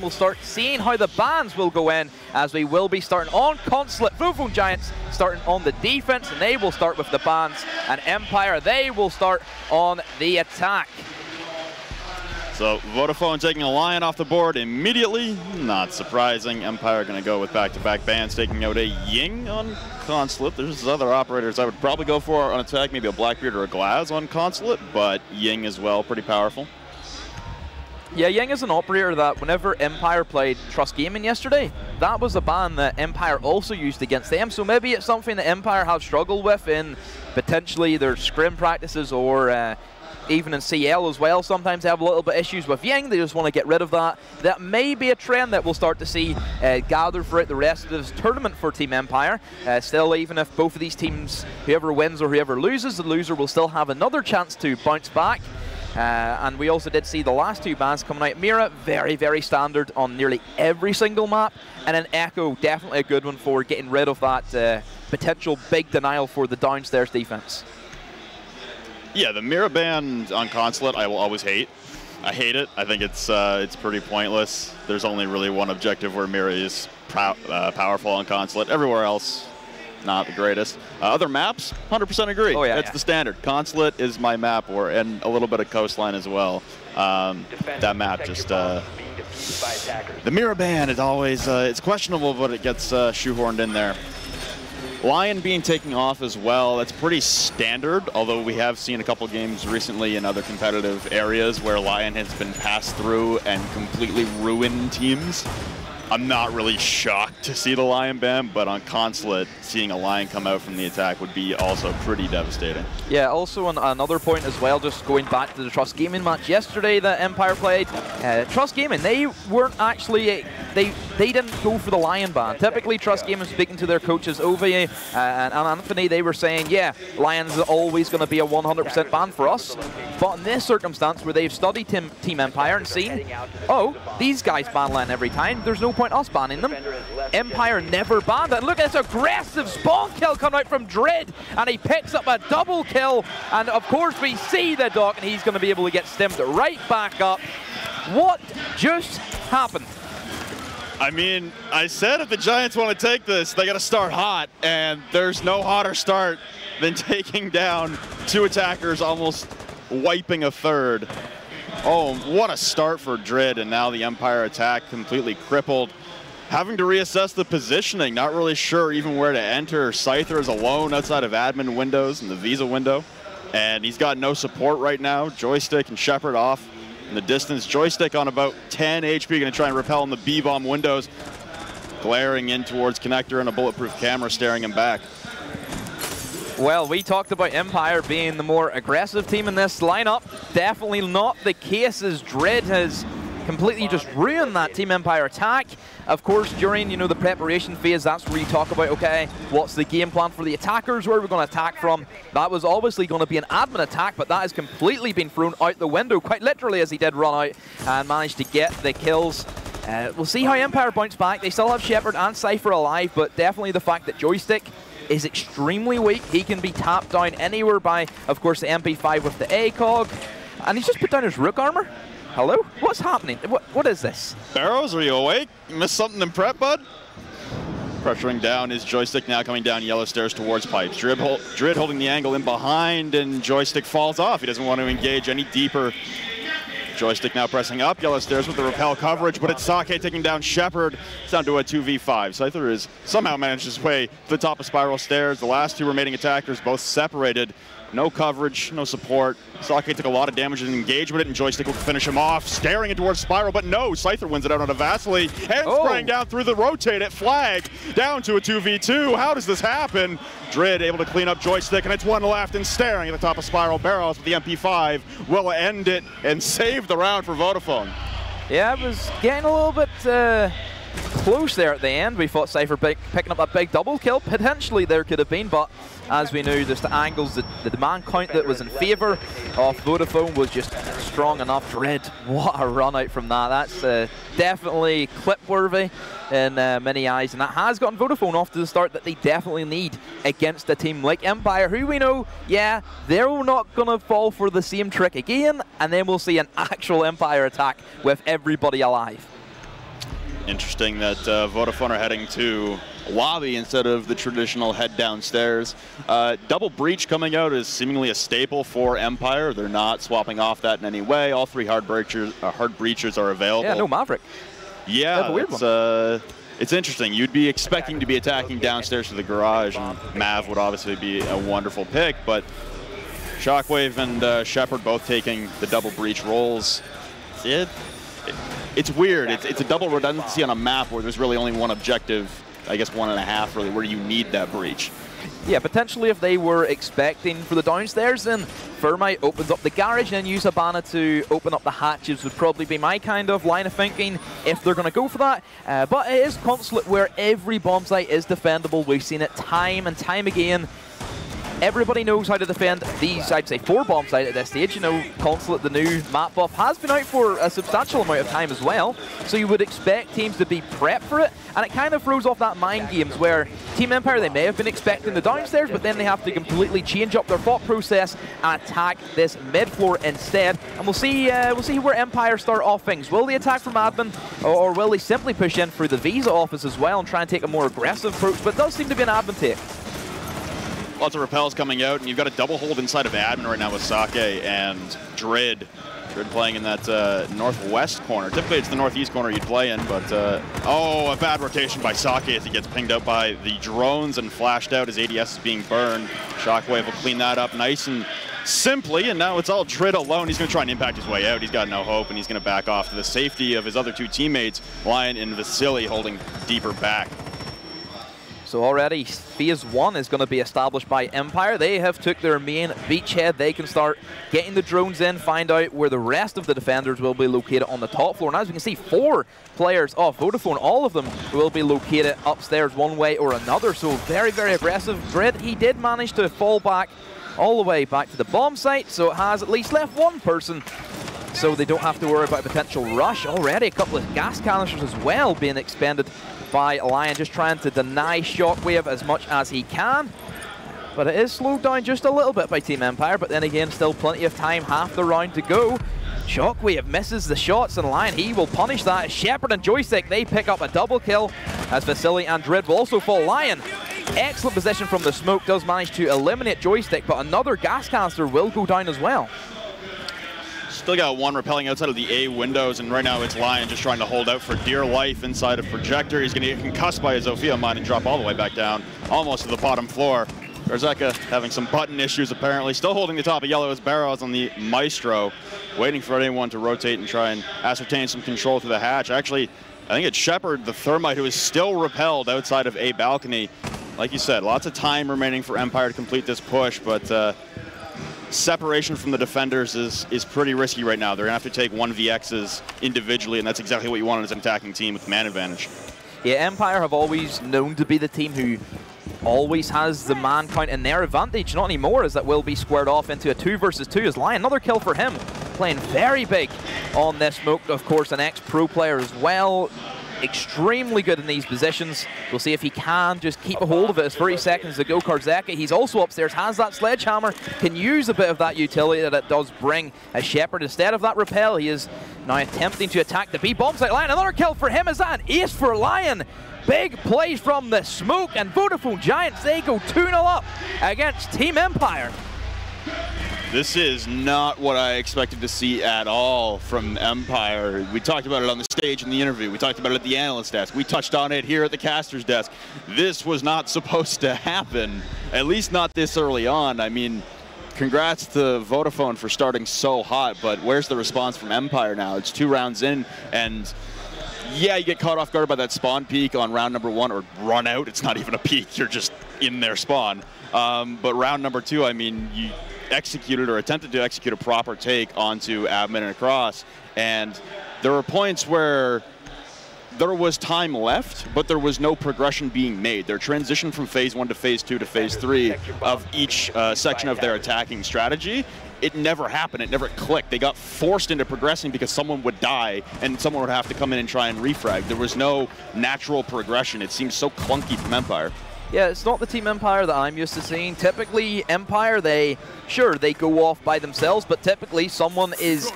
we'll start seeing how the bans will go in, as we will be starting on Consulate. Vodafone Giants starting on the defense, and they will start with the bans, and Empire, they will start on the attack. So Vodafone taking a Lion off the board immediately. Not surprising. Empire going to go with back-to-back bans, taking out a Ying on Consulate. There's other operators I would probably go for on attack, maybe a Blackbeard or a Glaz on Consulate, but Ying as well, pretty powerful. Yeah, Ying is an operator that whenever Empire played Trust Gaming yesterday, that was a ban that Empire also used against them. So maybe it's something that Empire have struggled with in potentially their scrim practices, or even in CL as well. Sometimes they have a little bit issues with Ying. They just want to get rid of that. That may be a trend that we'll start to see gather throughout the rest of this tournament for Team Empire. Still, even if both of these teams, whoever wins or whoever loses, the loser will still have another chance to bounce back. And we also did see the last two bans coming out. Mira, very, very standard on nearly every single map. And then Echo, definitely a good one for getting rid of that potential big denial for the downstairs defense. Yeah, the Mira ban on Consulate I will always hate. I hate it. I think it's pretty pointless. There's only really one objective where Mira is powerful on Consulate. Everywhere else, not the greatest. Other maps, 100% agree. Oh, yeah, That's the standard. Consulate is my map, and a little bit of coastline as well. That map just... the Mira ban is always, it's questionable, but it gets shoehorned in there. Lion being taken off as well, that's pretty standard, although we have seen a couple games recently in other competitive areas where Lion has been passed through and completely ruined teams. I'm not really shocked to see the Lion ban, but on Consulate, seeing a Lion come out from the attack would be also pretty devastating. Yeah, also on another point as well, just going back to the Trust Gaming match yesterday that Empire played. Trust Gaming, they weren't actually, they didn't go for the Lion ban. Typically, Trust Gaming, speaking to their coaches, Ovi and Anthony, they were saying, yeah, Lion's always going to be a 100% ban for us. But in this circumstance, where they've studied Team Empire and seen, oh, these guys ban Lion every time, there's no point us banning them. Empire never banned it. Look at this aggressive spawn kill coming out from Dread, and he picks up a double kill, and of course we see the Doc, and he's going to be able to get stimmed right back up. What just happened? I mean, I said if the Giants want to take this, they got to start hot, and there's no hotter start than taking down two attackers, almost wiping a third. Oh, what a start for Dread, and now the Empire attack completely crippled. Having to reassess the positioning, not really sure even where to enter. Scyther is alone outside of admin windows and the Visa window, and he's got no support right now. Joystick and Shepard off in the distance. Joystick on about 10 HP, going to try and repel in the B-bomb windows. Glaring in towards Connector and a bulletproof camera staring him back. Well, we talked about Empire being the more aggressive team in this lineup. Definitely not the case, as Dread has completely just ruined that Team Empire attack. Of course, during the preparation phase, that's where you talk about, okay, what's the game plan for the attackers, where we're going to attack from. That was obviously going to be an admin attack, but that has completely been thrown out the window, quite literally, as he did run out and managed to get the kills. We'll see how Empire bounce back. They still have Shepard and Cypher alive, but definitely the fact that Joystick is extremely weak. He can be tapped down anywhere by, of course, the MP5 with the ACOG. And he's just put down his Rook armor. Hello? What's happening? What is this? Barrows, are you awake? You missed something in prep, bud? Pressuring down his Joystick, now coming down yellow stairs towards pipes. Drid holding the angle in behind, and Joystick falls off. He doesn't want to engage any deeper. Joystick now pressing up, yellow stairs with the repel coverage, but it's Sake taking down Shepard. It's down to a 2v5. Scyther has somehow managed his way to the top of Spiral Stairs. The last two remaining attackers both separated. No coverage, no support. Sake took a lot of damage and engagement, and Joystick will finish him off, staring it towards Spiral, but no, Scyther wins it out on a Vasily, and spraying down through the rotate at Flag, down to a 2v2. How does this happen? Dread able to clean up Joystick, and it's one left, and staring at the top of Spiral. Barrows with the MP5 will end it and save the round for Vodafone. Yeah, it was getting a little bit close there at the end. We thought Cypher picking up that big double kill. Potentially there could have been, but as we knew, just the angles, the demand count that was in favour of Vodafone was just strong enough. Dread, what a run out from that. That's definitely clip-worthy in many eyes, and that has gotten Vodafone off to the start that they definitely need against a team like Empire, who we know, yeah, they're not going to fall for the same trick again, and then we'll see an actual Empire attack with everybody alive. Interesting that Vodafone are heading to lobby instead of the traditional head downstairs. Double breach coming out is seemingly a staple for Empire. They're not swapping off that in any way. All 3 hard breachers are available. Yeah, no Maverick. Yeah, it's interesting. You'd be expecting to be attacking downstairs to the garage, and Mav would obviously be a wonderful pick, but Shockwave and Shepard both taking the double breach roles. It's weird. It's a double redundancy on a map where there's really only one objective, I guess 1.5 really, where you need that breach. Yeah, potentially if they were expecting for the downstairs, then Thermite opens up the garage and then use Habana to open up the hatches would probably be my kind of line of thinking if they're going to go for that. But it is Consulate where every bomb site is defendable. We've seen it time and time again. Everybody knows how to defend these, I'd say, 4 bomb sites at this stage. You know, Consulate, the new map buff, has been out for a substantial amount of time as well. So you would expect teams to be prepped for it. And it kind of throws off that mind games where Team Empire, they may have been expecting the downstairs, but then they have to completely change up their thought process and attack this mid floor instead. And we'll see where Empire start off things. Will they attack from admin, or will they simply push in through the Visa office as well and try and take a more aggressive approach? But it does seem to be an admin take. Lots of repels coming out, and you've got a double hold inside of admin right now with Sake and Drid. Drid playing in that northwest corner. Typically it's the northeast corner you'd play in, but oh, a bad rotation by Sake as he gets pinged out by the drones and flashed out as ADS is being burned. Shockwave will clean that up nice and simply, and now it's all Drid alone. He's going to try and impact his way out. He's got no hope, and he's going to back off to the safety of his other 2 teammates, Lion and Vasily, holding deeper back. So already phase 1 is going to be established by Empire. They have took their main beachhead. They can start getting the drones in, find out where the rest of the defenders will be located on the top floor. And as we can see, 4 players of Vodafone, all of them will be located upstairs one way or another. So very, very aggressive. Drid, he did manage to fall back all the way back to the bomb site, so it has at least left 1 person. So they don't have to worry about a potential rush. Already a couple of gas canisters as well being expended by Lion, just trying to deny Shockwave as much as he can. But it is slowed down just a little bit by Team Empire, but then again, still plenty of time, half the round to go. Shockwave misses the shots, and Lion, he will punish that. Shepard and Joystick, they pick up a double kill, as Vasily and Drid will also fall. Lion, excellent position from the smoke, does manage to eliminate Joystick, but another gas canister will go down as well. Still got 1 repelling outside of the A windows, and right now it's Lion just trying to hold out for dear life inside of Projector. He's going to get concussed by his Zofia mine and drop all the way back down, almost to the bottom floor. Garzeka having some button issues apparently. Still holding the top of Yellow as Barrows on the Maestro, waiting for anyone to rotate and try and ascertain some control through the hatch. Actually, I think it's Shepard, the Thermite, who is still repelled outside of A balcony. Like you said, lots of time remaining for Empire to complete this push, but separation from the defenders is pretty risky right now. They're going to have to take 1vx's individually, and that's exactly what you want as an attacking team with man advantage. Yeah, Empire have always known to be the team who always has the man count in their advantage. Not anymore, as that will be squared off into a 2 versus 2 as Lion. Another kill for him, playing very big on this smoke. Of course, an ex-pro player as well. Extremely good in these positions. We'll see if he can just keep a hold of it as 30 seconds to go. Karzeka, he's also upstairs, has that sledgehammer, can use a bit of that utility that it does bring as Shepard. Instead of that repel, he is now attempting to attack the B. Bombsite Lion, another kill for him. Is that an ace for Lion? Big plays from the smoke, and Vodafone Giants, they go 2-0 up against Team Empire. This is not what I expected to see at all from Empire. We talked about it on the stage in the interview. We talked about it at the analyst desk. We touched on it here at the caster's desk. This was not supposed to happen, at least not this early on. I mean, congrats to Vodafone for starting so hot, but where's the response from Empire now? It's 2 rounds in, and yeah, you get caught off guard by that spawn peak on round number 1, or run out. It's not even a peak. You're just in their spawn. But round number 2, I mean, you executed or attempted to execute a proper take onto admin and across, and there were points where there was time left, but there was no progression being made. Their transition from phase 1 to phase 2 to phase 3 of each section of their attacking strategy, it never happened. It never clicked. They got forced into progressing because someone would die and someone would have to come in and try and refrag. There was no natural progression. It seemed so clunky from Empire. Yeah, it's not the Team Empire that I'm used to seeing. Typically, Empire, they go off by themselves, but typically someone is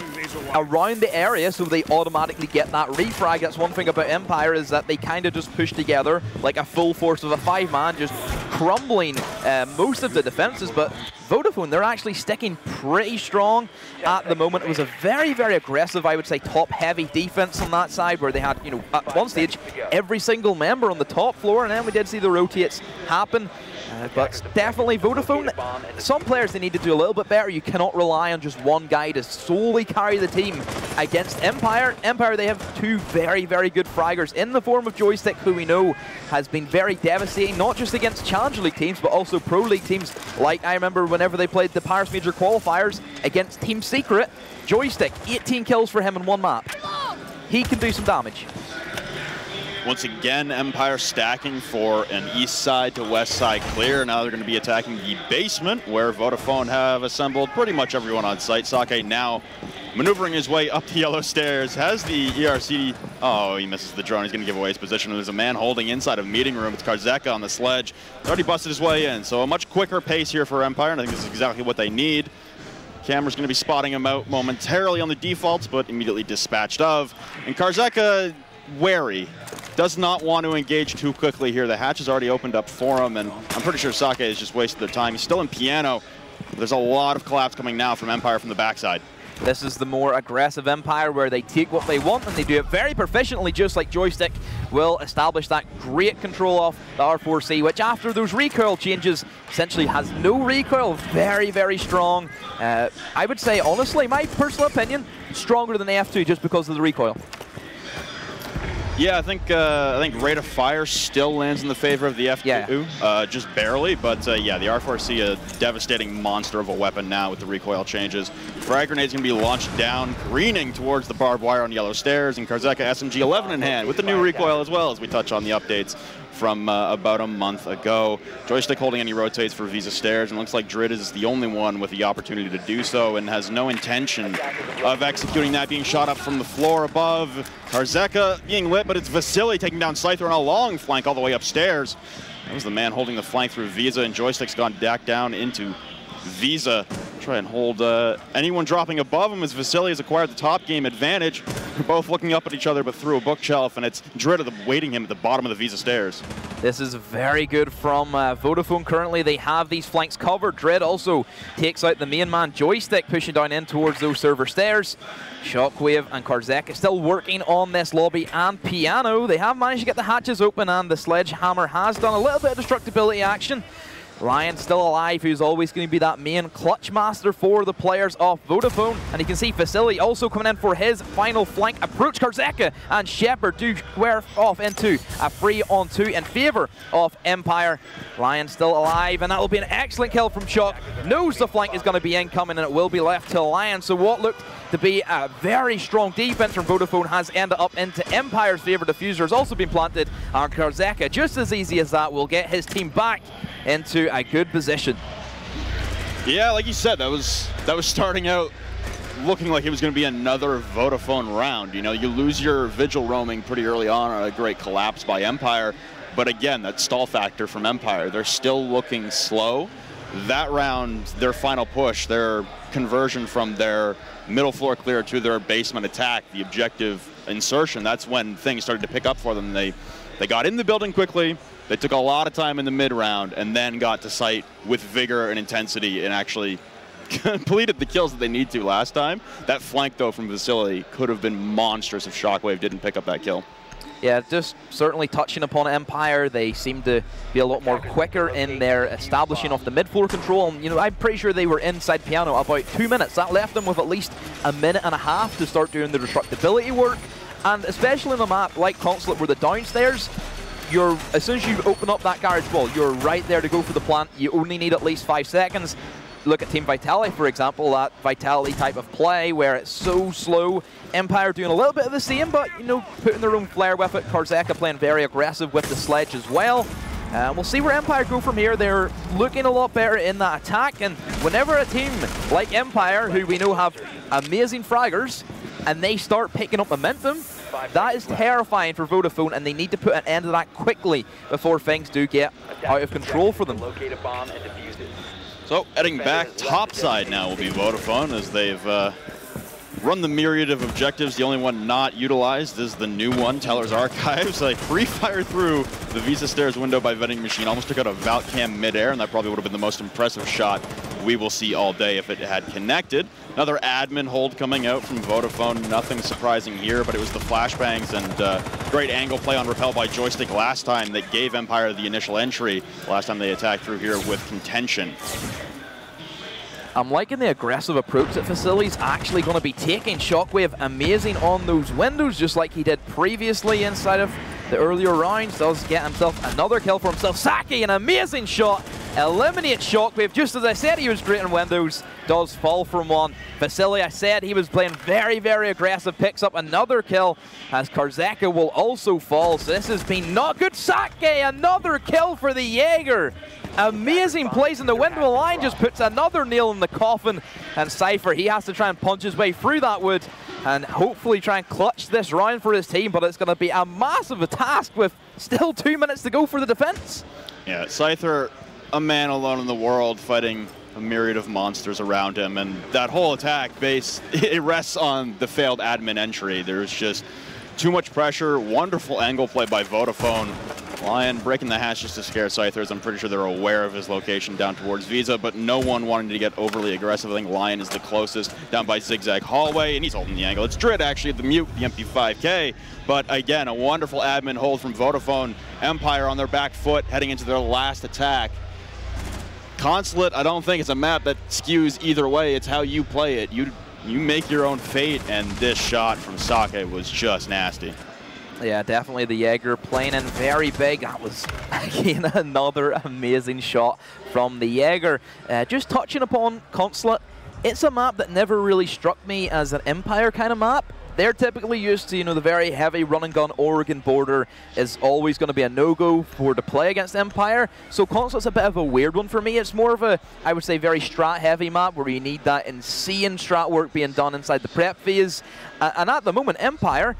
around the area, so they automatically get that refrag. That's one thing about Empire, is that they kind of just push together like a full force of a 5-man, just crumbling most of the defenses. But Vodafone, they're actually sticking pretty strong at the moment. It was a very, very aggressive, I would say, top-heavy defense on that side, where they had, you know, at one stage, every single member on the top floor, and then we did see the rotates happen. But definitely Vodafone, some players they need to do a little bit better. You cannot rely on just one guy to solely carry the team against Empire. Empire, they have two very, very good fraggers in the form of Joystick, who we know has been very devastating, not just against Challenger League teams, but also Pro League teams. Like I remember whenever they played the Paris Major qualifiers against Team Secret, Joystick, 18 kills for him in one map. He can do some damage. Once again, Empire stacking for an east side to west side clear. Now they're going to be attacking the basement, where Vodafone have assembled pretty much everyone on site. Sake now maneuvering his way up the yellow stairs, has the ERC. Oh, he misses the drone. He's going to give away his position. There's a man holding inside of meeting room. It's Karzeka on the sledge. He's already busted his way in, so a much quicker pace here for Empire, and I think this is exactly what they need. Camera's going to be spotting him out momentarily on the defaults, but immediately dispatched of. And Karzeka, wary. Does not want to engage too quickly here. The hatch has already opened up for him, and I'm pretty sure Sake has just wasted their time. He's still in piano. There's a lot of collapse coming now from Empire from the backside. This is the more aggressive Empire, where they take what they want and they do it very proficiently, just like Joystick will establish that great control off the R4C, which after those recoil changes essentially has no recoil. Very, very strong. I would say, honestly, my personal opinion, stronger than the F2 just because of the recoil. Yeah, I think rate of fire still lands in the favor of the F2, just barely. But yeah, the R4C, a devastating monster of a weapon now with the recoil changes. Frag grenade's going to be launched down, greening towards the barbed wire on yellow stairs, and Karzeka SMG 11 in hand with the new recoil as well, as we touch on the updates from about a month ago. Joystick holding any rotates for Visa Stairs, and looks like Drid is the only one with the opportunity to do so and has no intention of executing that, being shot up from the floor above. Karzeka being lit, but it's Vasily taking down Scyther on a long flank all the way upstairs. That was the man holding the flank through Visa, and Joystick's gone back down into Visa. Try and hold anyone dropping above him, as Vasily has acquired the top game advantage. They're both looking up at each other, but through a bookshelf, and it's Drid waiting him at the bottom of the Visa stairs. This is very good from Vodafone. Currently, they have these flanks covered. Drid also takes out the main man, Joystick, pushing down in towards those server stairs. Shockwave and Karzeka still working on this lobby and piano. They have managed to get the hatches open, and the sledgehammer has done a little bit of destructibility action. Lion still alive, who's always going to be that main clutch master for the players of Vodafone. And you can see Vasily also coming in for his final flank approach. Karzeka and Shepard do square off into a 3-on-2 in favor of Empire. Lion still alive, and that will be an excellent kill from Shock. Knows the flank is going to be incoming, and it will be left to Lion. So what looked to be a very strong defense from Vodafone has ended up into Empire's favor. Diffuser has also been planted, and Karzeka, just as easy as that, will get his team back into a good position. Yeah, like you said, that was starting out looking like it was going to be another Vodafone round. You know, you lose your Vigil roaming pretty early on a great collapse by Empire, but again, that stall factor from Empire, they're still looking slow. That round, their final push, their conversion from their middle floor clear to their basement attack, the objective insertion, that's when things started to pick up for them. They got in the building quickly. They took a lot of time in the mid-round and then got to site with vigor and intensity and actually completed the kills that they need to last time. That flank, though, from Vasily could have been monstrous if Shockwave didn't pick up that kill. Yeah, just certainly touching upon Empire. They seem to be a lot more quicker in their establishing of the mid-floor control. And, you know, I'm pretty sure they were inside piano about 2 minutes. That left them with at least a minute and a half to start doing the destructibility work. And especially in a map like Consulate, where the downstairs, as soon as you open up that garage wall, you're right there to go for the plant. You only need at least 5 seconds. Look at Team Vitality, for example, that Vitality type of play where it's so slow. Empire doing a little bit of the same, but, you know, putting their own flair with it. Karzeka playing very aggressive with the sledge as well. We'll see where Empire go from here. They're looking a lot better in that attack, and whenever a team like Empire, who we know have amazing fraggers, and they start picking up momentum, That is terrifying for Vodafone, and they need to put an end to that quickly before things do get out of control for them. So heading back topside now will be Vodafone, as they've run the myriad of objectives. The only one not utilized is the new one, Teller's Archives. Like free fire through the Visa Stairs window by Vending Machine. Almost took out a Vault Cam midair, and that probably would have been the most impressive shot we will see all day if it had connected. Another admin hold coming out from Vodafone. Nothing surprising here, but it was the flashbangs and great angle play on Repel by Joystick last time that gave Empire the initial entry. Last time they attacked through here with contention. I'm liking the aggressive approach that Facility's actually going to be taking. Shockwave amazing on those windows, just like he did previously inside of the earlier rounds. Does get himself another kill for himself. Saki, an amazing shot. Eliminates Shockwave, just as I said he was great in windows. Does fall from one. Facility, I said he was playing very, very aggressive. Picks up another kill as Karzeka will also fall. So this has been not good. Saki, another kill for the Jaeger. Amazing plays in the window line, just puts another nail in the coffin. And Cypher, he has to try and punch his way through that wood and hopefully try and clutch this round for his team, but it's going to be a massive task with still 2 minutes to go for the defense. Yeah, Cypher, a man alone in the world, fighting a myriad of monsters around him, and that whole attack base, it rests on the failed admin entry. There's just too much pressure. Wonderful angle play by Vodafone. Lion breaking the hatch just to scare Scythers. I'm pretty sure they're aware of his location down towards Visa, but no one wanting to get overly aggressive. I think Lion is the closest down by Zigzag Hallway, and he's holding the angle. It's Drid actually at the mute, the MP5K, but again, a wonderful admin hold from Vodafone. Empire on their back foot heading into their last attack. Consulate, I don't think it's a map that skews either way. It's how you play it. You make your own fate, and this shot from Sake was just nasty. Yeah, definitely the Jaeger playing in very big. That was, again, another amazing shot from the Jaeger. Just touching upon Consulate, it's a map that never really struck me as an Empire kind of map. They're typically used to, you know, the very heavy run and gun Oregon border is always going to be a no-go for to play against Empire. So Consulate's a bit of a weird one for me. It's more of a, I would say, very strat-heavy map where you need that insane strat work being done inside the prep phase. And at the moment, Empire,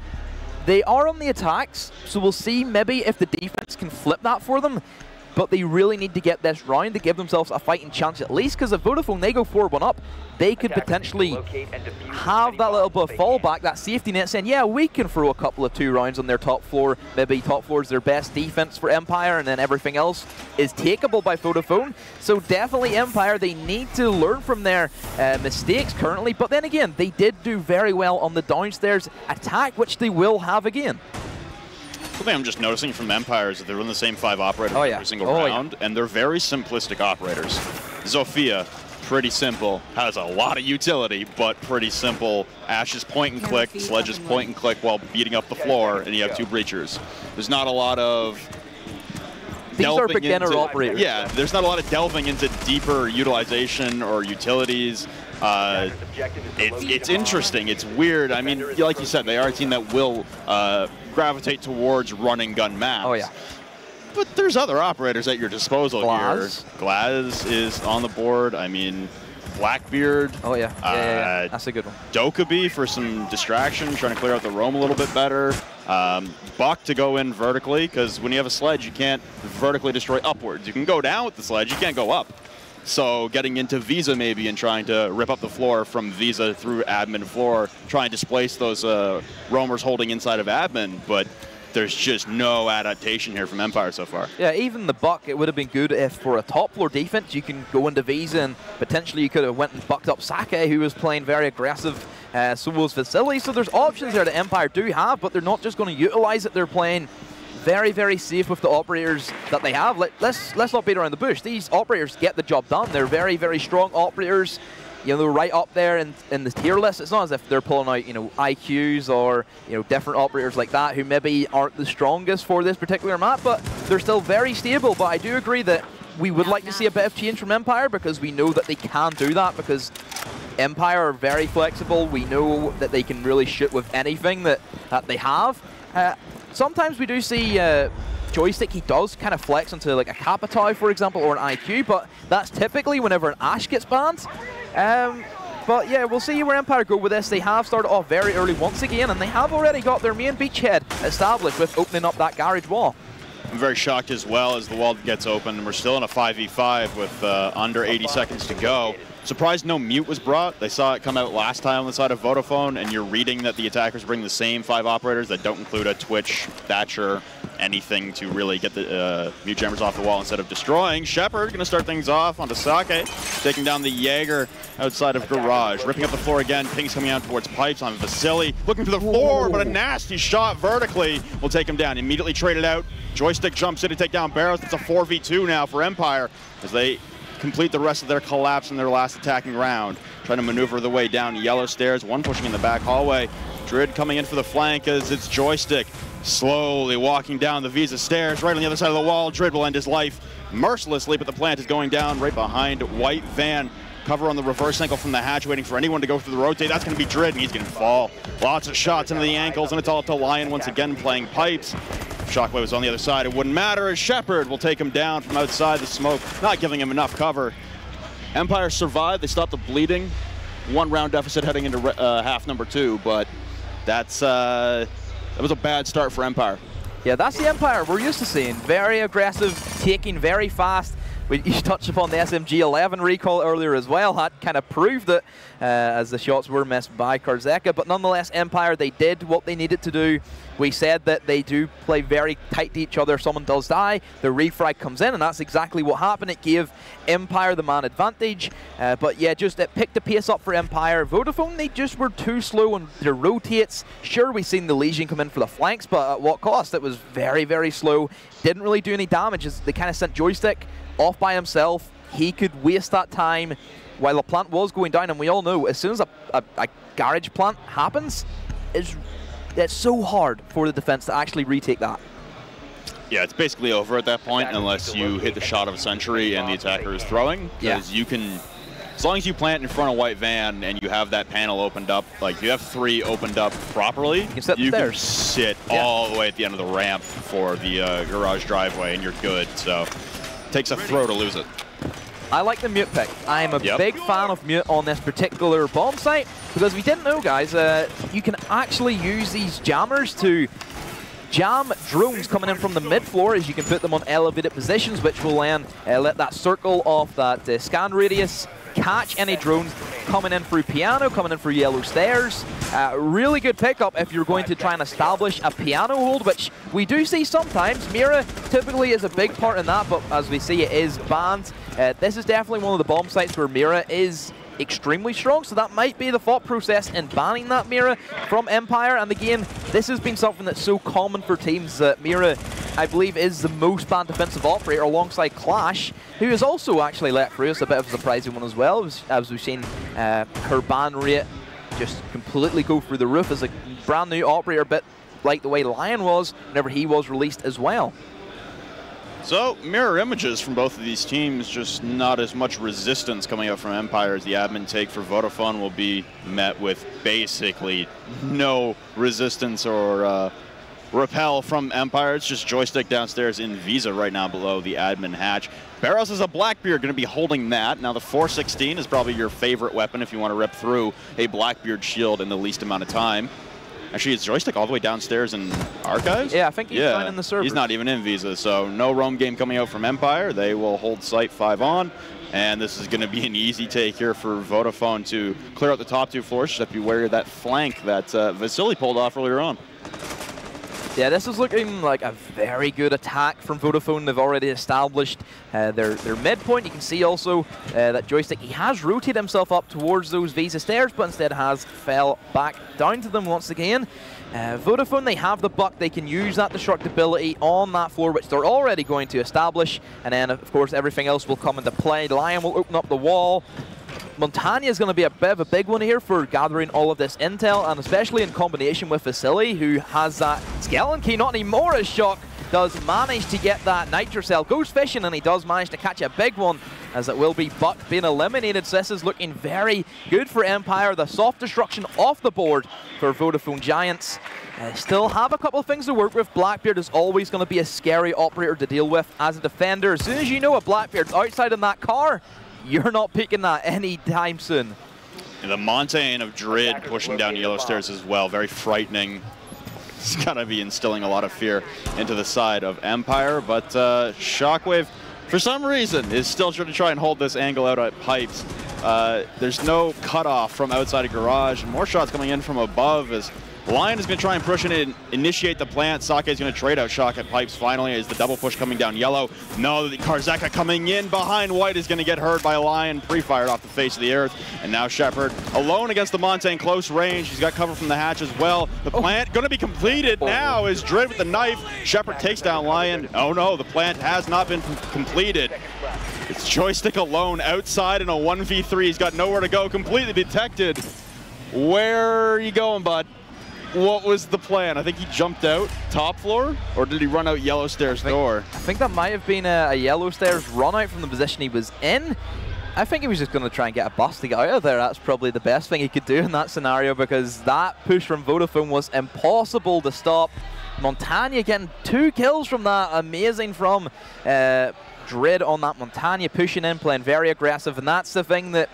they are on the attacks, so we'll see maybe if the defense can flip that for them. But they really need to get this round to give themselves a fighting chance at least, because if Vodafone, they go 4-1 up, they could potentially have that little bit of fallback, that safety net saying, yeah, we can throw a couple of 2 rounds on their top floor. Maybe top floor is their best defense for Empire, and then everything else is takeable by Vodafone. So definitely Empire, they need to learn from their mistakes currently. But then again, they did do very well on the downstairs attack, which they will have again. Something I'm just noticing from Empire is that they run the same 5 operators every single round, and they're very simplistic operators. Zofia, pretty simple, has a lot of utility, but pretty simple. Ash's point and click, Sledge's point and click while beating up the floor, and you have 2 breachers. There's not a lot of These are beginner operators. Yeah, there's not a lot of delving into deeper utilization or utilities. It's interesting. It's weird. I mean, like you said, they are a team that will gravitate towards running gun maps. Oh, yeah. But there's other operators at your disposal here. Glaz is on the board. I mean, Blackbeard. Oh, yeah. Yeah. That's a good one. Dokkaebi for some distraction, trying to clear out the roam a little bit better. Buck to go in vertically, because when you have a sledge, you can't vertically destroy upwards. You can go down with the sledge, you can't go up. So getting into Visa maybe and trying to rip up the floor from Visa through admin floor, try and displace those roamers holding inside of admin, but there's just no adaptation here from Empire so far. Yeah, even the Buck, it would have been good if for a top floor defense you can go into Visa and potentially you could have went and bucked up Sake, who was playing very aggressive. So was Facility. So there's options there that Empire do have, but they're not just going to utilize it. They're playing very, very safe with the operators that they have. Let's not beat around the bush. These operators get the job done. They're very, very strong operators. You know, they're right up there in the tier list. It's not as if they're pulling out, you know, IQs or, you know, different operators like that who maybe aren't the strongest for this particular map, but they're still very stable. But I do agree that we would like to see a bit of change from Empire, because we know that they can do that, because Empire are very flexible. We know that they can really shoot with anything that they have. Sometimes we do see Joystick, he does kind of flex into like a Kapitao, for example, or an IQ, but that's typically whenever an Ash gets banned. But yeah, we'll see where Empire go with this. They have started off very early once again, and they have already got their main beachhead established with opening up that garage wall. I'm very shocked as well as the wall gets open, and we're still in a 5v5 with under 80 seconds to go. Surprised no mute was brought. They saw it come out last time on the side of Vodafone, and you're reading that the attackers bring the same 5 operators that don't include a Twitch, Thatcher, anything to really get the mute jammers off the wall instead of destroying. Shepard going to start things off onto Sake, taking down the Jaeger outside of Garage. Ripping up the floor again, pings coming out towards Pipes on Vasily. Looking for the floor, but a nasty shot vertically will take him down. Immediately traded out. Joystick jumps in to take down Barrows. It's a 4v2 now for Empire as they complete the rest of their collapse in their last attacking round. Trying to maneuver the way down yellow stairs, one pushing in the back hallway. Drid coming in for the flank as it's Joystick slowly walking down the Visa stairs. Right on the other side of the wall, Drid will end his life mercilessly, but the plant is going down right behind White Van. Cover on the reverse ankle from the hatch, waiting for anyone to go through the rotate. That's going to be Drid, and he's going to fall. Lots of shots into the ankles, and it's all up to Lion once again playing Pipes. Shockwave is on the other side. It wouldn't matter as Shepard will take him down from outside the smoke, not giving him enough cover. Empire survived. They stopped the bleeding. 1 round deficit heading into half number 2, but that was a bad start for Empire. Yeah, that's the Empire we're used to seeing. Very aggressive, taking very fast. You touched upon the SMG-11 recall earlier as well. That kind of proved it as the shots were missed by Karzeka. But nonetheless, Empire, they did what they needed to do. We said that they do play very tight to each other. If someone does die, the refrag comes in, and that's exactly what happened. It gave Empire the man advantage. But yeah, just it picked the pace up for Empire. Vodafone, they just were too slow on their rotates. Sure, we've seen the Legion come in for the flanks, but at what cost? It was very, very slow. Didn't really do any damage. They kind of sent Joystick off by himself. He could waste that time while the plant was going down, and we all know as soon as a garage plant happens, it's so hard for the defense to actually retake that. Yeah, it's basically over at that point unless you hit the shot of a century and the attacker is throwing. Because you can, as long as you plant in front of White Van and you have that panel opened up, like you have 3 opened up properly, you can sit all the way at the end of the ramp for the garage driveway and you're good. So takes a throw to lose it. I like the mute pick. I am a big fan of mute on this particular Bombsite because we didn't know, guys, you can actually use these jammers to jam drones coming in from the mid-floor as you can put them on elevated positions, which will then let that circle of that scan radius catch any drones coming in through piano, coming in through yellow stairs. Really good pickup if you're going to try and establish a piano hold, which we do see sometimes. Mira typically is a big part in that, but as we see, it is banned. This is definitely one of the bomb sites where Mira is extremely strong, so that might be the thought process in banning that Mira from Empire. And again, this has been something that's so common for teams that Mira, I believe, is the most banned defensive operator alongside Clash, who is also actually let through. It's a bit of a surprising one as well, as we've seen her ban rate just completely go through the roof as a brand new operator, a bit like the way Lion was whenever he was released as well. So, mirror images from both of these teams, just not as much resistance coming out from Empire as the admin take for Vodafone will be met with basically no resistance or repel from Empire. It's just Joystick downstairs in Visa right now below the admin hatch. Barrows is a Blackbeard, going to be holding that. Now the 416 is probably your favorite weapon if you want to rip through a Blackbeard shield in the least amount of time. Actually, it's Joystick all the way downstairs in Archives? Yeah, I think he's fine in the server. He's not even in Visa, so no roam game coming out from Empire. They will hold site 5 on, and this is going to be an easy take here for Vodafone to clear out the top 2 floors. Just have to be wary of that flank that Vasily pulled off earlier on. Yeah, this is looking like a very good attack from Vodafone. They've already established their midpoint. You can see also that Joystick, he has rotated himself up towards those Visa stairs, but instead has fell back down to them once again. Vodafone, they have the buck. They can use that destructibility on that floor, which they're already going to establish. And then, of course, everything else will come into play. Lion will open up the wall. Montana is going to be a bit of a big one here for gathering all of this intel, and especially in combination with Vasily, who has that skeleton key. Not anymore, as Shock does manage to get that nitrocell. Goes fishing, and he does manage to catch a big one, as it will be Buck being eliminated. So this is looking very good for Empire. The soft destruction off the board for Vodafone Giants. Still have a couple of things to work with. Blackbeard is always going to be a scary operator to deal with as a defender. As soon as you know a Blackbeard's outside in that car, you're not picking that anytime soon. And the mountain of Drid pushing down yellow stairs as well. Very frightening. It's got to be instilling a lot of fear into the side of Empire. But Shockwave, for some reason, is still trying to try and hold this angle out at pipes. There's no cutoff from outside of garage. And more shots coming in from above as Lion is going to try and push in and initiate the plant. Sake is going to trade out Shock at pipes finally as the double push coming down yellow. No, the Karzeka coming in behind white is going to get heard by Lion, pre-fired off the face of the earth. And now Shepard alone against the Montaigne, close range. He's got cover from the hatch as well. The plant going to be completed now as Drid with the knife. Shepard takes down Lion. Oh no, the plant has not been completed. It's Joystick alone outside in a 1v3. He's got nowhere to go, completely detected. Where are you going, bud? What was the plan? I think he jumped out top floor, or did he run out yellow stairs door? I think that might have been a yellow stairs run out from the position he was in. I think he was just going to try and get a bus to get out of there. That's probably the best thing he could do in that scenario, because that push from Vodafone was impossible to stop. Montagna getting 2 kills from that. Amazing from Drid on that Montagna, pushing in, playing very aggressive. And that's the thing that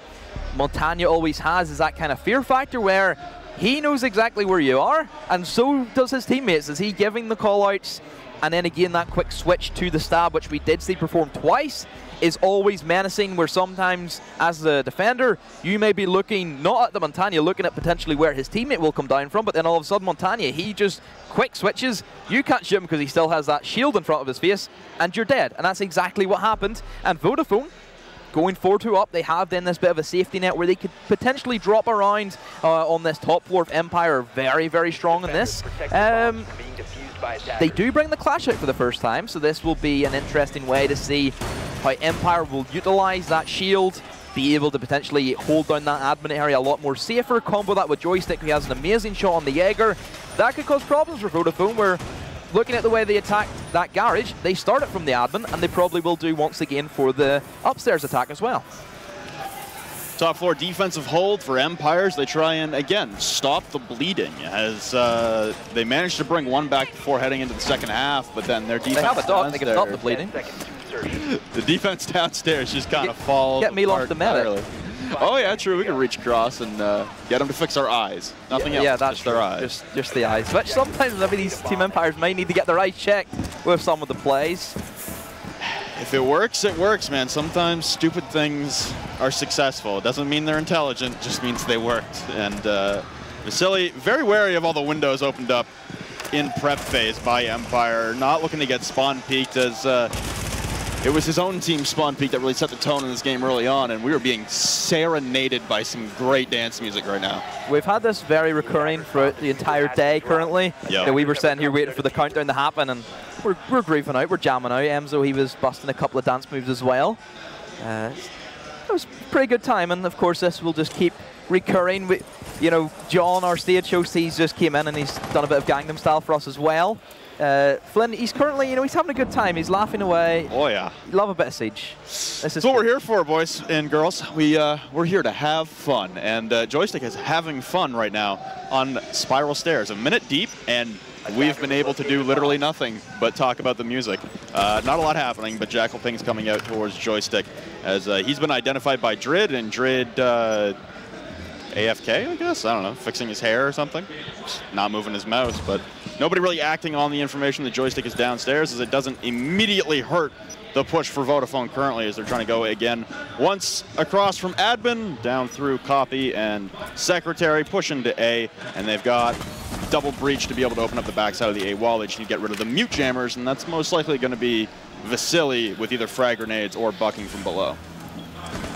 Montagna always has, is that kind of fear factor where he knows exactly where you are, and so does his teammates. Is he giving the call-outs? And then again, that quick switch to the stab, which we did see perform twice, is always menacing, where sometimes as the defender, you may be looking not at the Montagna, looking at potentially where his teammate will come down from, but then all of a sudden Montagna, he just quick switches. You can't shoot him because he still has that shield in front of his face, and you're dead. And that's exactly what happened. And Vodafone, going 4-2 up, they have then this bit of a safety net where they could potentially drop around on this top floor of Empire. Very, very strong in this. They do bring the Clash out for the first time, so this will be an interesting way to see how Empire will utilize that shield, be able to potentially hold down that admin area a lot more safer, combo that with Joystick, who has an amazing shot on the Jaeger. That could cause problems for Vodafone, where looking at the way they attacked that garage, they started from the admin, and they probably will do once again for the upstairs attack as well. Top floor defensive hold for Empires. They try and, again, stop the bleeding as they managed to bring one back before heading into the second half, but then their defense they have a dog, they can stop the bleeding. The defense downstairs just kind of falls Get me off the medic. Oh yeah, true. We can reach across and get them to fix our eyes. Nothing else. Yeah, that's just their eyes. Just the eyes. Which sometimes maybe these Team Empires might need to get their eyes checked with some of the plays. If it works, man. Sometimes stupid things are successful. It doesn't mean they're intelligent, just means they worked. And Vasily, very wary of all the windows opened up in prep phase by Empire. Not looking to get spawn peeked, as it was his own team spawn peek that really set the tone in this game early on, and we were being serenaded by some great dance music right now. We've had this very recurring throughout the entire day currently. Yep. We were sitting here waiting for the countdown to happen, and we're grooving out, we're jamming out. Emzo, he was busting a couple of dance moves as well. It was pretty good time, and of course this will just keep recurring. You know, John, our stage host, he's just came in and he's done a bit of Gangnam Style for us as well. Flynn, he's currently, you know, he's having a good time. He's laughing away. Oh yeah. Love a bit of Siege. That's what we're here for, boys and girls. We're here to have fun, and Joystick is having fun right now on Spiral Stairs. A minute deep, and we've been able to do literally nothing but talk about the music. Not a lot happening, but Jackal Ping's coming out towards Joystick as he's been identified by Drid, and Drid AFK, I guess? I don't know, fixing his hair or something. Just not moving his mouse, but nobody really acting on the information that Joystick is downstairs, as it doesn't immediately hurt the push for Vodafone currently, as they're trying to go again once across from admin, down through copy and secretary, push into A, and they've got double breach to be able to open up the backside of the A wall. They just need to get rid of the mute jammers, and that's most likely going to be Vasily with either frag grenades or bucking from below.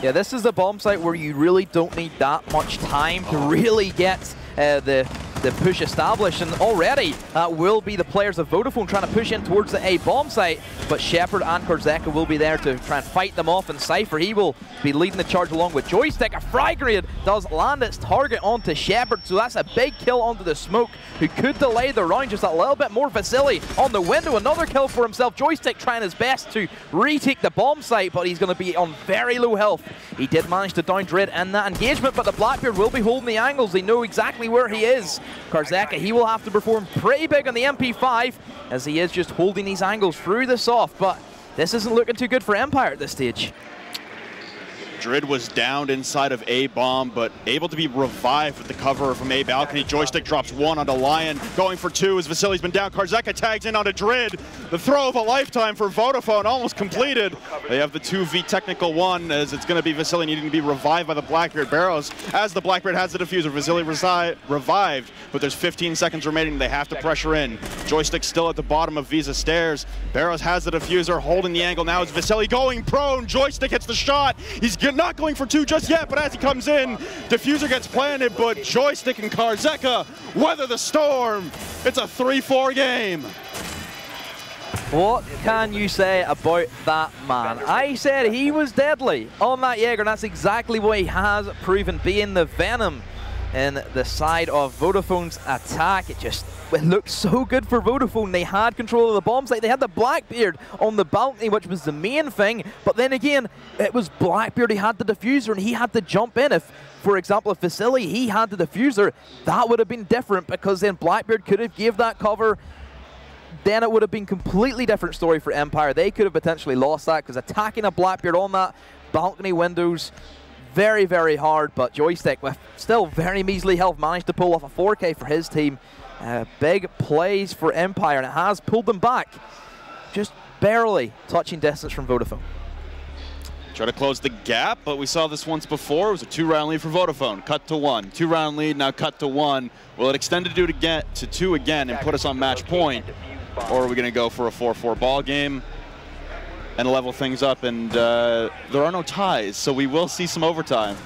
Yeah, this is a bomb site where you really don't need that much time to really get the push established, and already that will be the players of Vodafone trying to push in towards the A bomb site, but Shepard and Karzeka will be there to try and fight them off, and Cypher, he will be leading the charge along with Joystick. A frag grenade does land its target onto Shepard, so that's a big kill onto the smoke, who could delay the round just a little bit more. Vasily on the window, another kill for himself. Joystick trying his best to retake the bomb site, but he's going to be on very low health. He did manage to down Drid in that engagement, but the Blackbeard will be holding the angles. They know exactly where he is. Karzeka, he will have to perform pretty big on the MP5, as he is just holding these angles through the soft, but this isn't looking too good for Empire at this stage. Drid was downed inside of A bomb, but able to be revived with the cover from A balcony. Joystick drops one onto Lion, going for two as Vasili's been down. Karzeka tags in onto Drid. The throw of a lifetime for Vodafone, almost completed. They have the 2v technical one, as it's going to be Vasili needing to be revived by the Blackbeard Barrows. As the Blackbeard has the diffuser, Vasili revived, but there's 15 seconds remaining. They have to pressure in. Joystick still at the bottom of Visa stairs. Barrows has the diffuser, holding the angle now. Is Vasili going prone? Joystick hits the shot. He's not going for two just yet, but as he comes in, diffuser gets planted, but Joystick and Karzeka weather the storm. It's a 3-4 game. What can you say about that man? I said he was deadly on that Jaeger, and that's exactly what he has proven, being the venom in the side of Vodafone's attack. It looked so good for Vodafone. They had control of the Bombsite. They had the Blackbeard on the balcony, which was the main thing. But then again, it was Blackbeard. He had the diffuser, and he had to jump in. If, for example, if Vasili, he had the diffuser, that would have been different, because then Blackbeard could have gave that cover. Then it would have been completely different story for Empire. They could have potentially lost that, because attacking a Blackbeard on that balcony windows, very, very hard. But Joystick, with still very measly health, managed to pull off a 4K for his team. Big plays for Empire, and it has pulled them back, just barely touching distance from Vodafone. Try to close the gap, but we saw this once before. It was a 2-round lead for Vodafone. Cut to 1. 2-round lead, now cut to 1. Will it extend to 2 again and put us on match point? Or are we going to go for a 4-4 ball game and level things up? And there are no ties, so we will see some overtime.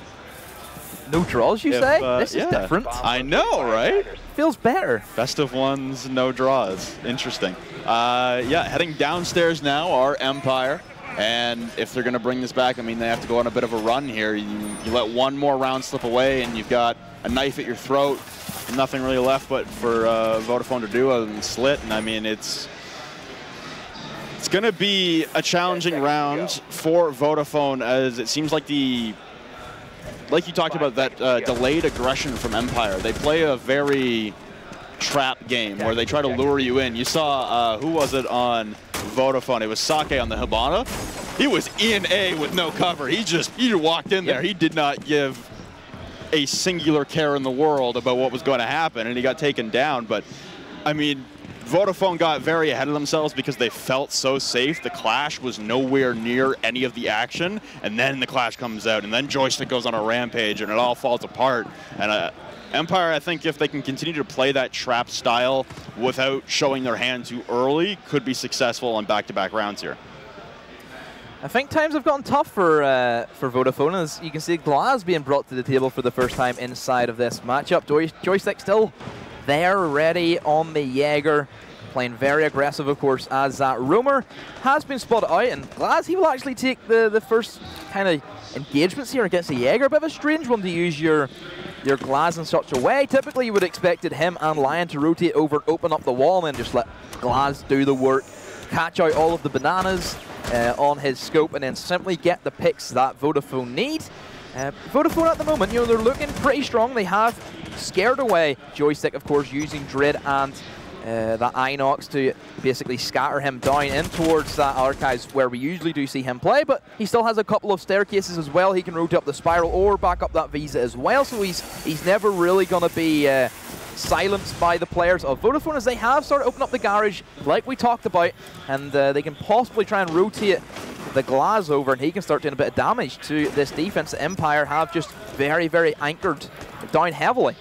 No draws, you say? This is different. I know, right? Feels better. Best of ones, no draws. Interesting. Yeah, heading downstairs now are Empire. And if they're going to bring this back, I mean, they have to go on a bit of a run here. You let one more round slip away, and you've got a knife at your throat. Nothing really left but for Vodafone to do other than slit. And I mean, it's going to be a challenging round for Vodafone, as it seems like like you talked about, that delayed aggression from Empire. They play a very trap game where they try to lure you in. You saw, who was it on Vodafone? It was Sake on the Hibana. He was in A with no cover. He walked in there. He did not give a singular care in the world about what was going to happen, and he got taken down. But I mean, Vodafone got very ahead of themselves because they felt so safe. The clash was nowhere near any of the action, and then the clash comes out, and then Joystick goes on a rampage, and it all falls apart. And Empire, I think if they can continue to play that trap style without showing their hand too early, could be successful on back-to-back rounds here. I think times have gotten tough for Vodafone, as you can see Glaz being brought to the table for the first time inside of this matchup. Joystick still there, ready on the Jaeger, playing very aggressive, of course, as that rumor has been spotted out. And Glaz, he will actually take the first kind of engagements here against the Jaeger. A bit of a strange one to use your Glaz in such a way. Typically, you would have expected him and Lion to rotate over and open up the wall, and then just let Glaz do the work, catch out all of the bananas on his scope, and then simply get the picks that Vodafone need. Vodafone at the moment, they're looking pretty strong. They have scared away Joystick, of course, using Drid and that Inox to basically scatter him down in towards that archives where we usually do see him play, but he still has a couple of staircases as well. He can rotate up the spiral or back up that Visa as well, so he's never really going to be silenced by the players of Vodafone, as they have started to open up the garage like we talked about, and they can possibly try and rotate the Glaz over, and he can start doing a bit of damage to this defense that Empire have just very, very anchored down heavily.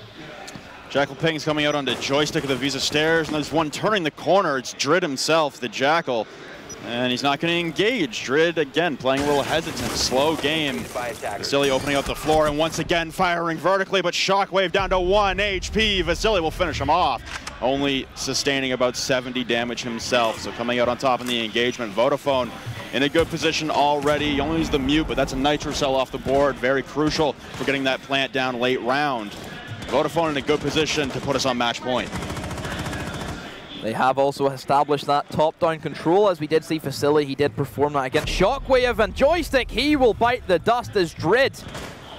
Jackal Ping's coming out onto Joystick of the Visa stairs, and there's one turning the corner. It's Drid himself, the Jackal, and he's not going to engage. Drid, again, playing a little hesitant, slow game. Vasili opening up the floor, and once again firing vertically, but Shockwave down to 1 HP. Vasili will finish him off, only sustaining about 70 damage himself. So coming out on top in the engagement, Vodafone in a good position already. You only use the mute, but that's a Nitro Cell off the board. Very crucial for getting that plant down late round. Vodafone in a good position to put us on match point. They have also established that top-down control, as we did see Vasili. He did perform that against Shockwave, and Joystick, he will bite the dust as Drid.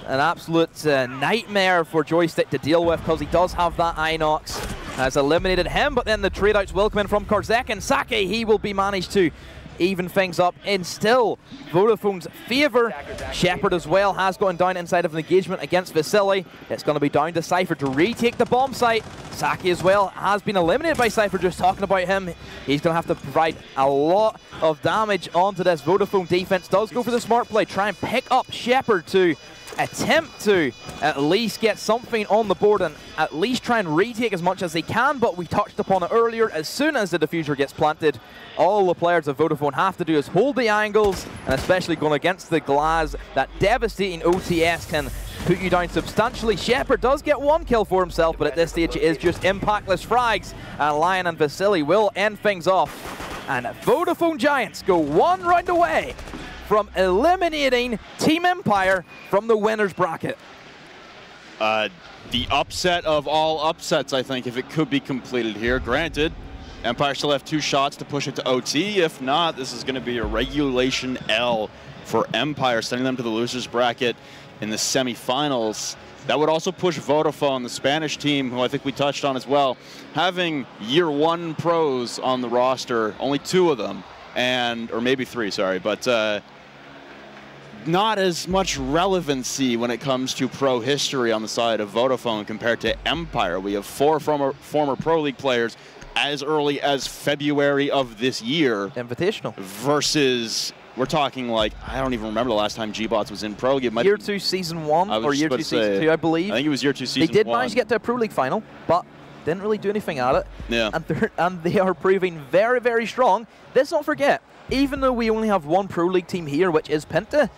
An absolute nightmare for Joystick to deal with, because he does have that Inox. Has eliminated him, but then the trade-outs will come in from Karzek, and Sake, he will be managed to even things up in still Vodafone's favour. Shepard as well has gotten down inside of an engagement against Vasily. It's going to be down to Cypher to retake the bomb site. Saki as well has been eliminated by Cypher. Just talking about him, he's going to have to provide a lot of damage onto this. Vodafone defense does go for the smart play, try and pick up Shepard to attempt to at least get something on the board and at least try and retake as much as they can, but we touched upon it earlier. As soon as the diffuser gets planted, all the players of Vodafone have to do is hold the angles, and especially going against the glass, that devastating OTS can put you down substantially. Shepard does get one kill for himself, but at this stage it is just impactless frags, and Lion and Vasily will end things off. And Vodafone Giants go one round away from eliminating Team Empire from the winner's bracket. The upset of all upsets, I think, if it could be completed here. Granted, Empire still have 2 shots to push it to OT. If not, this is going to be a regulation L for Empire, sending them to the loser's bracket in the semifinals. That would also push Vodafone, the Spanish team, who I think we touched on as well, having year 1 pros on the roster, only 2 of them, or maybe 3, sorry, but not as much relevancy when it comes to pro history on the side of Vodafone compared to Empire. We have 4 former Pro League players as early as February of this year. Invitational. Versus, we're talking like, I don't even remember the last time G-Bots was in Pro League. Year 2 Season 1 or Year 2 Season 2, I believe. I think it was Year 2 Season 1. They did manage to get to a Pro League final, but didn't really do anything at it. Yeah. And they are proving very, very strong. Let's not forget, even though we only have 1 Pro League team here, which is Pinta,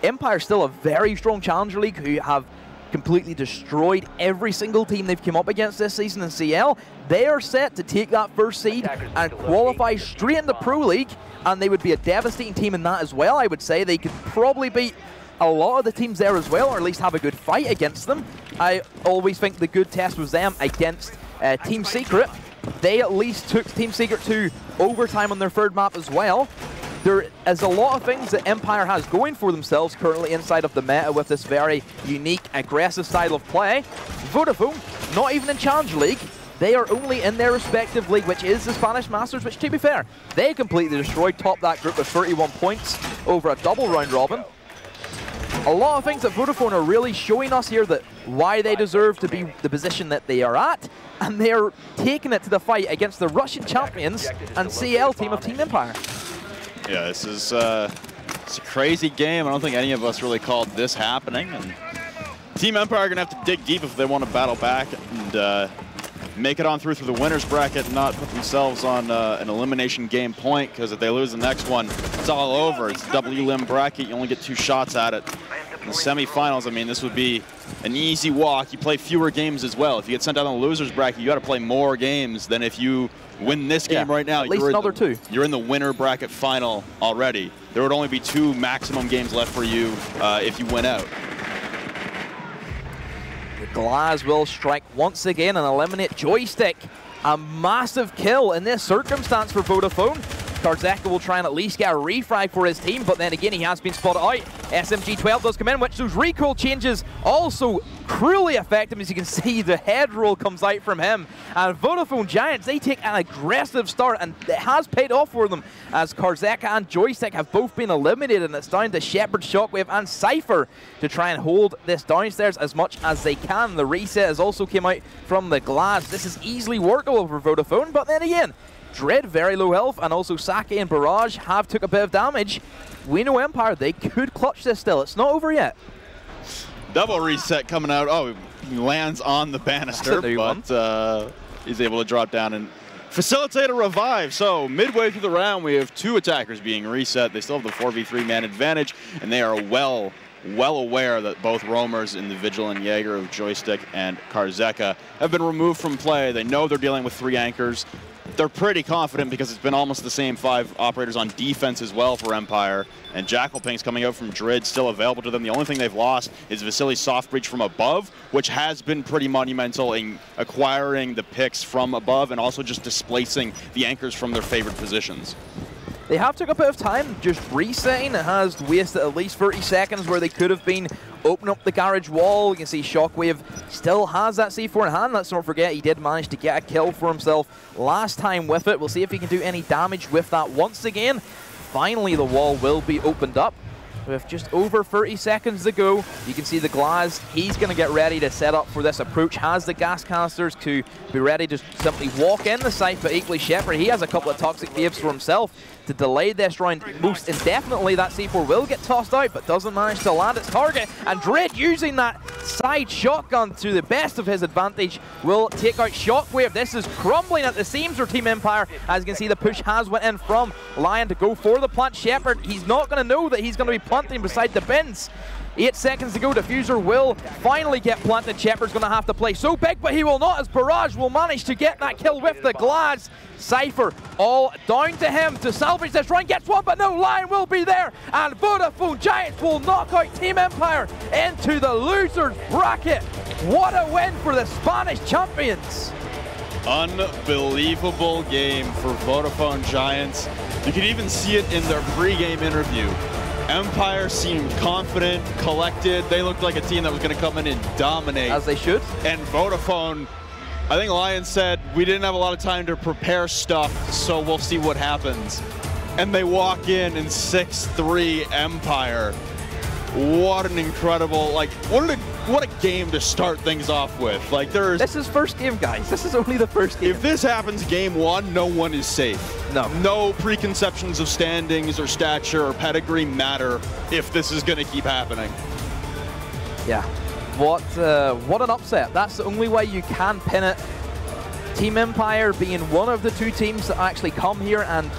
Empire still a very strong Challenger League who have completely destroyed every single team they've come up against this season in CL. They are set to take that first seed and qualify straight into Pro League, and they would be a devastating team in that as well, I would say. They could probably beat a lot of the teams there as well, or at least have a good fight against them. I always think the good test was them against Team Secret. They at least took Team Secret to overtime on their 3rd map as well. There is a lot of things that Empire has going for themselves currently inside of the meta with this very unique, aggressive style of play. Vodafone, not even in Challenger League. They are only in their respective league, which is the Spanish Masters, which, to be fair, they completely destroyed, topped that group with 31 points over a double round robin. A lot of things that Vodafone are really showing us here that why they deserve to be the position that they are at, and they are taking it to the fight against the Russian champions and CL team of Team Empire. Yeah, this is it's a crazy game. I don't think any of us really called this happening. And Team Empire are going to have to dig deep if they want to battle back and make it on through the winner's bracket and not put themselves on an elimination game point, because if they lose the next one, it's all over. It's a double elim bracket. You only get 2 shots at it. In the semifinals, I mean, this would be an easy walk. You play fewer games as well. If you get sent out on the loser's bracket, you got to play more games than if you win this game right now. At least another 2. You're in the winner bracket final already. There would only be 2 maximum games left for you if you win out. The Glass will strike once again and eliminate Joystick. A massive kill in this circumstance for Vodafone. Karzeka will try and at least get a refrag for his team, but then again he has been spotted out. SMG-12 does come in, which those recoil changes also cruelly affect him. As you can see, the head roll comes out from him. And Vodafone Giants, they take an aggressive start, and it has paid off for them, as Karzeka and Joystick have both been eliminated, and it's down to Shepard, Shockwave and Cypher to try and hold this downstairs as much as they can. The reset has also came out from the Glass. This is easily workable for Vodafone, but then again, Dread, very low health, and also Sake and Barrage have took a bit of damage. We know Empire, they could clutch this still. It's not over yet. Double reset coming out. Oh, he lands on the banister, but he's able to drop down and facilitate a revive. So midway through the round, we have 2 attackers being reset. They still have the 4v3 man advantage, and they are well aware that both roamers in the Vigilant Jaeger of Joystick and Karzeka have been removed from play. They know they're dealing with 3 anchors. They're pretty confident because it's been almost the same 5 operators on defense as well for Empire. And Jackal Ping's coming out from Drid, still available to them. The only thing they've lost is Vasily's soft breach from above, which has been pretty monumental in acquiring the picks from above and also just displacing the anchors from their favorite positions. They have took a bit of time just resetting. It has wasted at least 30 seconds where they could have been opening up the garage wall. You can see Shockwave still has that C4 in hand. Let's not forget he did manage to get a kill for himself last time with it. We'll see if he can do any damage with that once again. finally the wall will be opened up. With just over 30 seconds to go, you can see the Glaz, he's going to get ready to set up for this approach, has the gas canisters to be ready to simply walk in the site, but equally Shepard, he has a couple of toxic waves for himself to delay this round most indefinitely. That C4 will get tossed out, but doesn't manage to land its target, and Dread using that side shotgun to the best of his advantage will take out Shockwave. This is crumbling at the seams for Team Empire. As you can see, the push has went in from Lion to go for the plant. Shepard, he's not going to know that he's going to be planting beside the bins. 8 seconds to go. Diffuser will finally get planted. Shepard's going to have to play so big, but he will not, as Barrage will manage to get that kill with the Glaz. Cypher all down to him to salvage this round. Gets one, but no, Lion will be there. And Vodafone Giants will knock out Team Empire into the losers bracket. What a win for the Spanish champions. Unbelievable game for Vodafone Giants. You can even see it in their pre-game interview. Empire seemed confident, collected. They looked like a team that was going to come in and dominate. As they should. And Vodafone, I think Lion said, we didn't have a lot of time to prepare stuff, so we'll see what happens. And they walk in 6-3 Empire. What an incredible, like, what a game to start things off with. Like, this is first game, guys. This is only the first game. If this happens game one, no one is safe. No. No preconceptions of standings or stature or pedigree matter if this is going to keep happening. Yeah. What an upset. That's the only way you can pin it. Team Empire being one of the two teams that actually come here and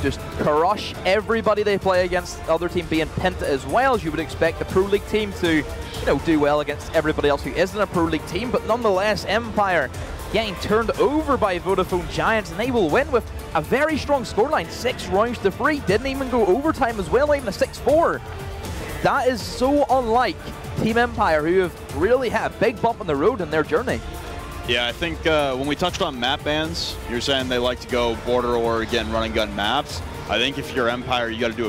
just crush everybody they play against. The other team being pinned as well, as you would expect the Pro League team to, you know, do well against everybody else who isn't a Pro League team. But nonetheless, Empire getting turned over by Vodafone Giants, and they will win with a very strong scoreline, 6-3. Didn't even go overtime as well, even a 6-4. That is so unlike Team Empire, who have really had a big bump on the road in their journey. Yeah, I think when we touched on map bans, you're saying they like to go border or, again, run and gun maps. I think if you're Empire, you got to do a